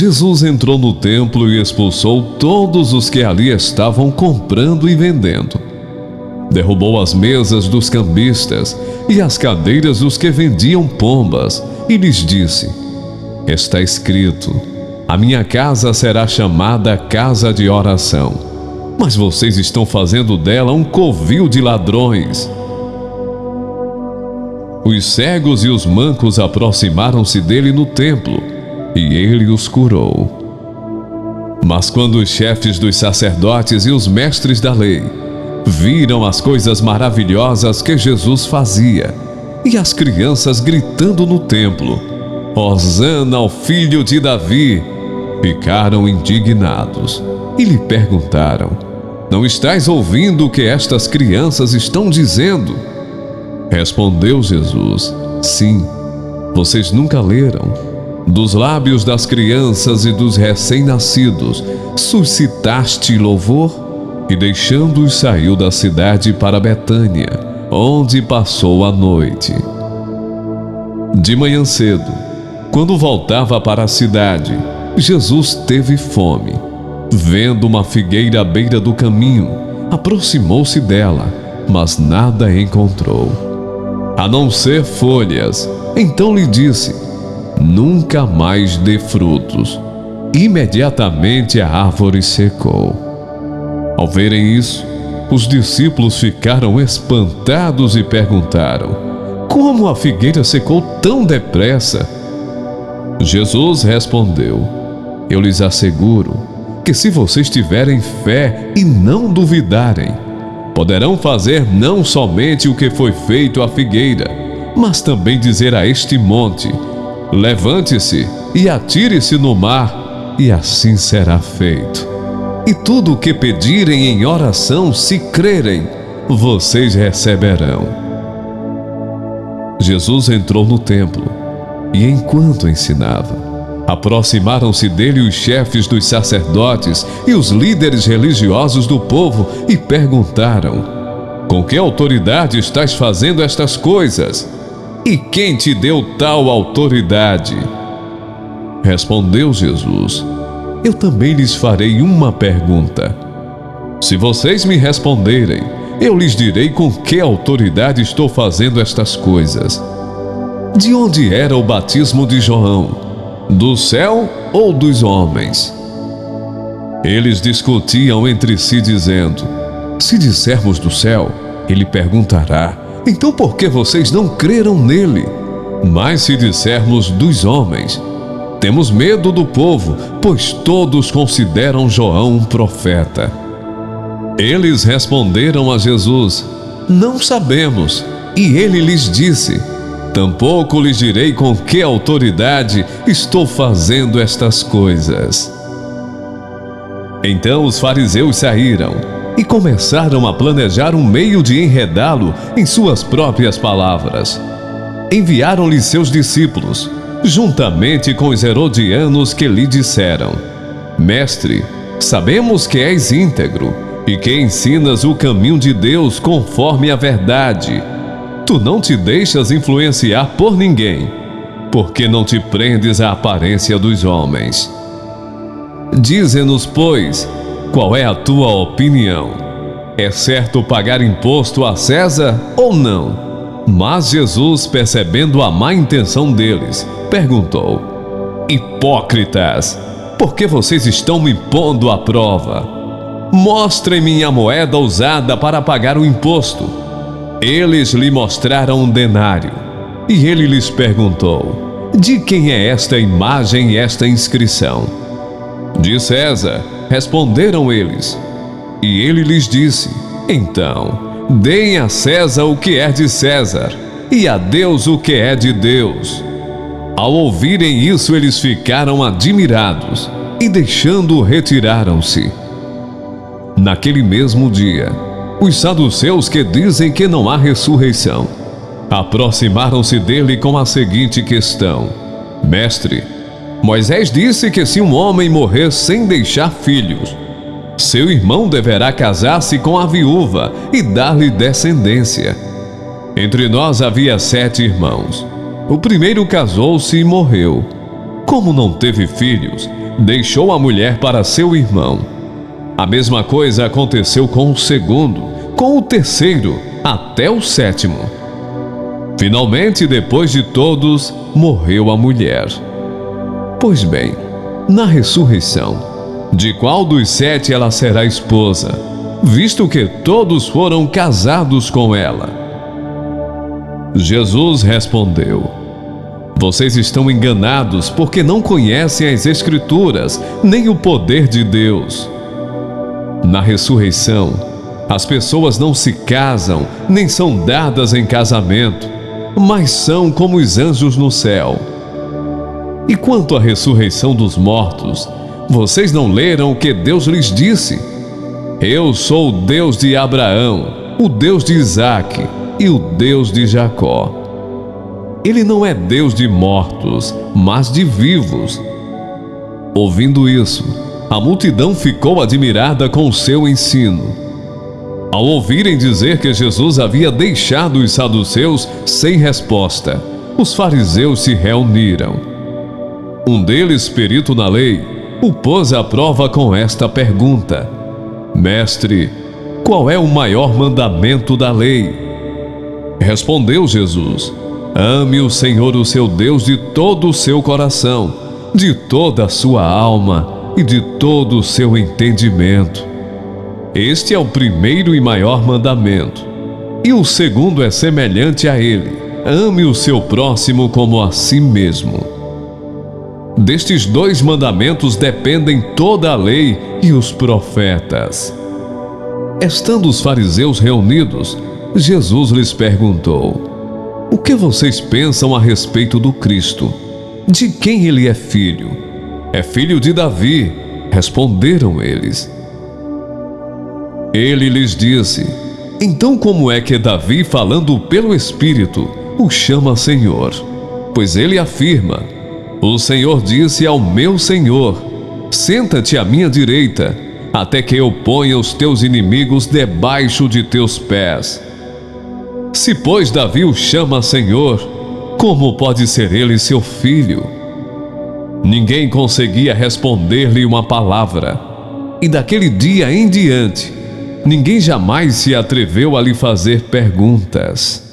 Jesus entrou no templo e expulsou todos os que ali estavam comprando e vendendo. Derrubou as mesas dos cambistas e as cadeiras dos que vendiam pombas e lhes disse: está escrito, a minha casa será chamada casa de oração, mas vocês estão fazendo dela um covil de ladrões. Os cegos e os mancos aproximaram-se dele no templo, e ele os curou. Mas quando os chefes dos sacerdotes e os mestres da lei viram as coisas maravilhosas que Jesus fazia, e as crianças gritando no templo, Hosana ao filho de Davi, ficaram indignados e lhe perguntaram: não estás ouvindo o que estas crianças estão dizendo? Respondeu Jesus: sim, vocês nunca leram? Dos lábios das crianças e dos recém-nascidos suscitaste louvor? E deixando-os saiu da cidade para Betânia, onde passou a noite. De manhã cedo, quando voltava para a cidade, Jesus teve fome. Vendo uma figueira à beira do caminho, aproximou-se dela, mas nada encontrou, a não ser folhas. Então lhe disse: nunca mais dê frutos. Imediatamente a árvore secou. Ao verem isso, os discípulos ficaram espantados e perguntaram: como a figueira secou tão depressa? Jesus respondeu: eu lhes asseguro que se vocês tiverem fé e não duvidarem, poderão fazer não somente o que foi feito à figueira, mas também dizer a este monte: levante-se e atire-se no mar, e assim será feito. E tudo o que pedirem em oração, se crerem, vocês receberão. Jesus entrou no templo, e enquanto ensinava, aproximaram-se dele os chefes dos sacerdotes e os líderes religiosos do povo e perguntaram: com que autoridade estás fazendo estas coisas? E quem te deu tal autoridade? Respondeu Jesus: eu também lhes farei uma pergunta. Se vocês me responderem, eu lhes direi com que autoridade estou fazendo estas coisas. De onde era o batismo de João? Do céu ou dos homens? Eles discutiam entre si, dizendo: se dissermos do céu, ele perguntará: então por que vocês não creram nele? Mas se dissermos dos homens, temos medo do povo, pois todos consideram João um profeta. Eles responderam a Jesus: não sabemos. E ele lhes disse: tampouco lhes direi com que autoridade estou fazendo estas coisas. Então os fariseus saíram e começaram a planejar um meio de enredá-lo em suas próprias palavras. Enviaram-lhe seus discípulos, juntamente com os herodianos, que lhe disseram: mestre, sabemos que és íntegro e que ensinas o caminho de Deus conforme a verdade. Tu não te deixas influenciar por ninguém, porque não te prendes à aparência dos homens. Dize-nos, pois, qual é a tua opinião? É certo pagar imposto a César ou não? Mas Jesus, percebendo a má intenção deles, perguntou: hipócritas, por que vocês estão me pondo à prova? Mostrem-me a moeda usada para pagar o imposto. Eles lhe mostraram um denário, e ele lhes perguntou: de quem é esta imagem e esta inscrição? De César, responderam eles. E ele lhes disse: então, deem a César o que é de César, e a Deus o que é de Deus. Ao ouvirem isso, eles ficaram admirados, e deixando-o, retiraram-se. Naquele mesmo dia, os saduceus, que dizem que não há ressurreição, aproximaram-se dele com a seguinte questão: mestre, Moisés disse que se um homem morrer sem deixar filhos, seu irmão deverá casar-se com a viúva e dar-lhe descendência. Entre nós havia 7 irmãos. O primeiro casou-se e morreu. Como não teve filhos, deixou a mulher para seu irmão. A mesma coisa aconteceu com o segundo, com o terceiro, até o sétimo. Finalmente, depois de todos, morreu a mulher. Pois bem, na ressurreição, de qual dos 7 ela será esposa, visto que todos foram casados com ela? Jesus respondeu: Vocês estão enganados porque não conhecem as Escrituras, nem o poder de Deus. Na ressurreição, as pessoas não se casam, nem são dadas em casamento, mas são como os anjos no céu. E quanto à ressurreição dos mortos, vocês não leram o que Deus lhes disse? Eu sou o Deus de Abraão, o Deus de Isaque e o Deus de Jacó. Ele não é Deus de mortos, mas de vivos. Ouvindo isso, a multidão ficou admirada com o seu ensino. Ao ouvirem dizer que Jesus havia deixado os saduceus sem resposta, os fariseus se reuniram. Um deles, perito na lei, o pôs à prova com esta pergunta: Mestre, qual é o maior mandamento da lei? Respondeu Jesus: Ame o Senhor, o seu Deus, de todo o seu coração, de toda a sua alma e de todo o seu entendimento. Este é o primeiro e maior mandamento. E o segundo é semelhante a ele: ame o seu próximo como a si mesmo. Destes 2 mandamentos dependem toda a lei e os profetas. Estando os fariseus reunidos, Jesus lhes perguntou: O que vocês pensam a respeito do Cristo? De quem ele é filho? É filho de Davi, responderam eles. Ele lhes disse: Então como é que Davi, falando pelo Espírito, o chama Senhor? Pois ele afirma: O Senhor disse ao meu Senhor: Senta-te à minha direita, até que eu ponha os teus inimigos debaixo de teus pés. Se, pois, Davi o chama Senhor, como pode ser ele seu filho? Ninguém conseguia responder-lhe uma palavra, e daquele dia em diante, ninguém jamais se atreveu a lhe fazer perguntas.